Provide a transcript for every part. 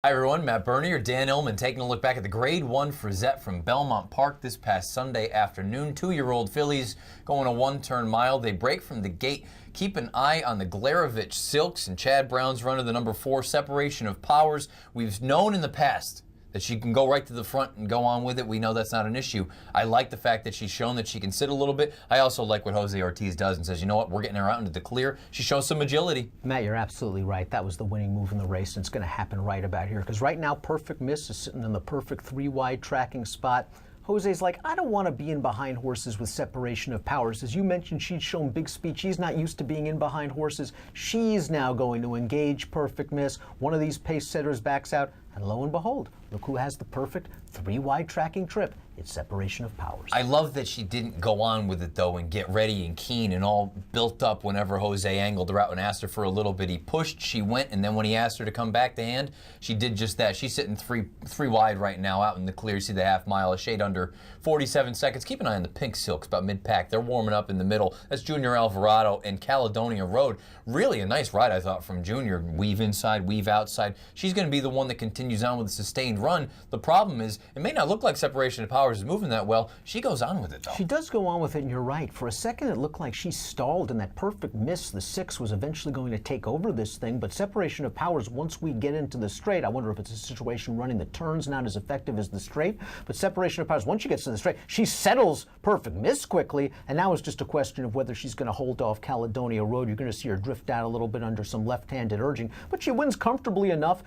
Hi everyone, Matt Bernier, Dan Illman taking a look back at the Grade 1 Frizette from Belmont Park this past Sunday afternoon. 2-year-old fillies going a one-turn mile. They break from the gate. Keep an eye on the Glarovich Silks and Chad Brown's run of the number 4 Separation of Powers. We've known in the past that she can go right to the front and go on with it. We know that's not an issue. I like the fact that she's shown that she can sit a little bit. I also like what Jose Ortiz does and says, you know what, we're getting her out into the clear. She shows some agility. Matt, you're absolutely right. That was the winning move in the race, and it's going to happen right about here. Because right now, Perfect Miss is sitting in the perfect 3-wide tracking spot. Jose's like, I don't want to be in behind horses with separation of powers. As you mentioned, she's shown big speed. She's not used to being in behind horses. She's now going to engage Perfect Miss. One of these pace setters backs out, and lo and behold, look who has the perfect 3-wide tracking trip. It's Separation of Powers. I love that she didn't go on with it, though, and get ready and keen and all built up whenever Jose angled her out and asked her for a little bit. He pushed, she went, and then when he asked her to come back to hand, she did just that. She's sitting three wide right now out in the clear. You see the half mile, a shade under 47 seconds. Keep an eye on the Pink Silks, about mid-pack. They're warming up in the middle. That's Junior Alvarado and Caledonia Road. Really a nice ride, I thought, from Junior. Weave inside, weave outside. She's going to be the one that continues on with a sustained run. The problem is, it may not look like Separation of Powers is moving that well. She goes on with it, though. She does go on with it, and you're right. For a second, it looked like she stalled, and that Perfect Miss, the 6, was eventually going to take over this thing. But Separation of Powers, once we get into the straight, I wonder if it's a situation running the turns not as effective as the straight. But Separation of Powers, once she gets to the straight, she settles Perfect Miss quickly, and now it's just a question of whether she's going to hold off Caledonia Road. You're going to see her drift out a little bit under some left-handed urging, but she wins comfortably enough.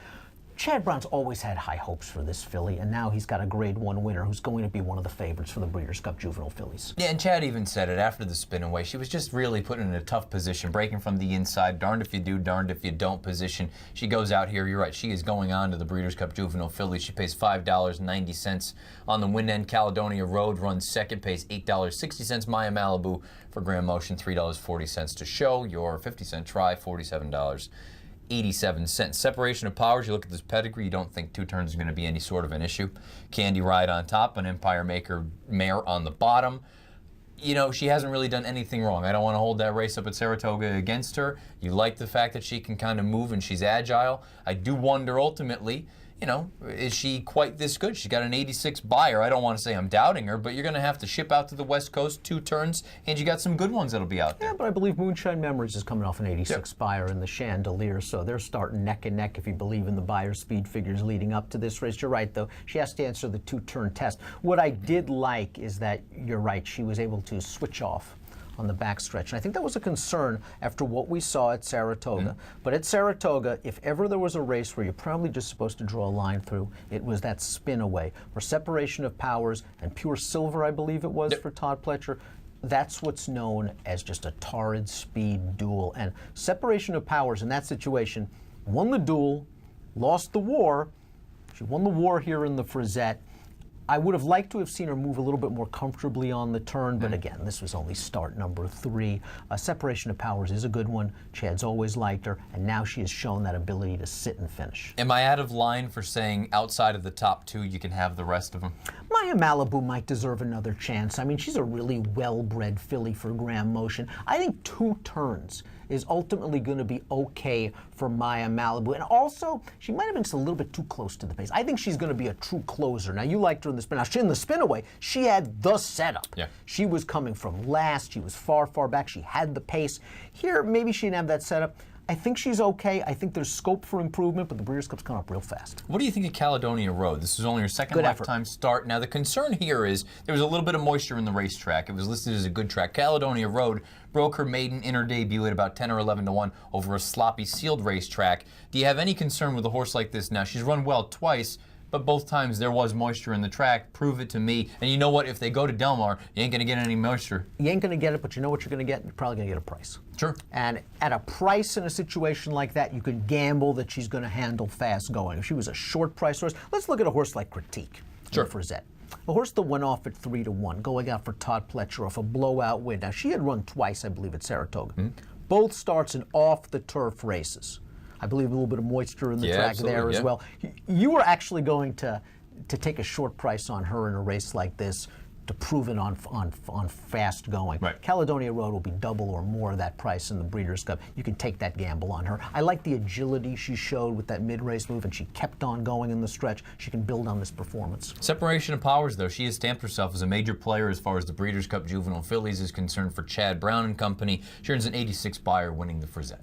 Chad Brown's always had high hopes for this filly, and now he's got a Grade 1 winner who's going to be one of the favorites for the Breeders' Cup Juvenile fillies. Yeah, and Chad even said it after the spin away. She was just really put in a tough position, breaking from the inside. Darned if you do, darned if you don't position. She goes out here. You're right. She is going on to the Breeders' Cup Juvenile fillies. She pays $5.90 on the win end. Caledonia Road runs second, pays $8.60. Maya Malibu for Grand Motion, $3.40 to show. Your 50-cent try, $47.87. Separation of Powers, you look at this pedigree, you don't think 2 turns is going to be any sort of an issue. Candy Ride on top, an Empire Maker mare on the bottom. You know, she hasn't really done anything wrong. I don't want to hold that race up at Saratoga against her. You like the fact that she can kind of move and she's agile. I do wonder ultimately, you know, is she quite this good? She's got an 86 buyer. I don't want to say I'm doubting her, but you're going to have to ship out to the West Coast 2 turns, and you got some good ones that'll be out there. Yeah, but I believe Moonshine Memories is coming off an 86 buyer in the Chandelier, so they're starting neck and neck if you believe in the buyer speed figures leading up to this race. You're right, though. She has to answer the 2-turn test. What I did like is that, you're right, she was able to switch off on the backstretch. And I think that was a concern after what we saw at Saratoga. But at Saratoga, if ever there was a race where you're probably just supposed to draw a line through, it was that spin away, where Separation of Powers and Pure Silver, I believe it was, for Todd Pletcher, that's what's known as just a torrid speed duel. And Separation of Powers in that situation won the duel, lost the war. She won the war here in the Frizette. I would have liked to have seen her move a little bit more comfortably on the turn, but again, this was only start number 3. Separation of Powers is a good one. Chad's always liked her, and now she has shown that ability to sit and finish. Am I out of line for saying outside of the top 2, you can have the rest of them? Maya Malibu might deserve another chance. I mean, she's a really well-bred filly for Grand Motion. I think 2 turns is ultimately going to be okay for Maya Malibu. And also, she might have been just a little bit too close to the pace. I think she's going to be a true closer. Now, you liked her in the spin. Now, in the spin away, she had the setup. Yeah. She was coming from last. She was far, far back. She had the pace. Here, maybe she didn't have that setup. I think she's okay. I think there's scope for improvement, but the Breeders' Cup's coming up real fast. What do you think of Caledonia Road? This is only her second lifetime start. Now, the concern here is there was a little bit of moisture in the racetrack. It was listed as a good track. Caledonia Road broke her maiden inner debut at about 10 or 11 to 1 over a sloppy sealed racetrack. Do you have any concern with a horse like this now? She's run well twice, but both times there was moisture in the track. Prove it to me. And you know what? If they go to Del Mar, you ain't going to get any moisture. You ain't going to get it, but you know what you're going to get? You're probably going to get a price. Sure. And at a price in a situation like that, you can gamble that she's going to handle fast going. If she was a short price horse, let's look at a horse like Critique. Sure. Frizette. A horse that went off at 3 to 1, going out for Todd Pletcher off a blowout win. Now, she had run twice, I believe, at Saratoga. Both starts in off-the-turf races. I believe a little bit of moisture in the track there as well. You were actually going to take a short price on her in a race like this. to prove it on fast going. Right. Caledonia Road will be double or more of that price in the Breeders' Cup. You can take that gamble on her. I like the agility she showed with that mid-race move, and she kept on going in the stretch. She can build on this performance. Separation of powers, though. She has stamped herself as a major player as far as the Breeders' Cup Juvenile Fillies is concerned for Chad Brown and company. She earns an 86 buyer, winning the Frizette.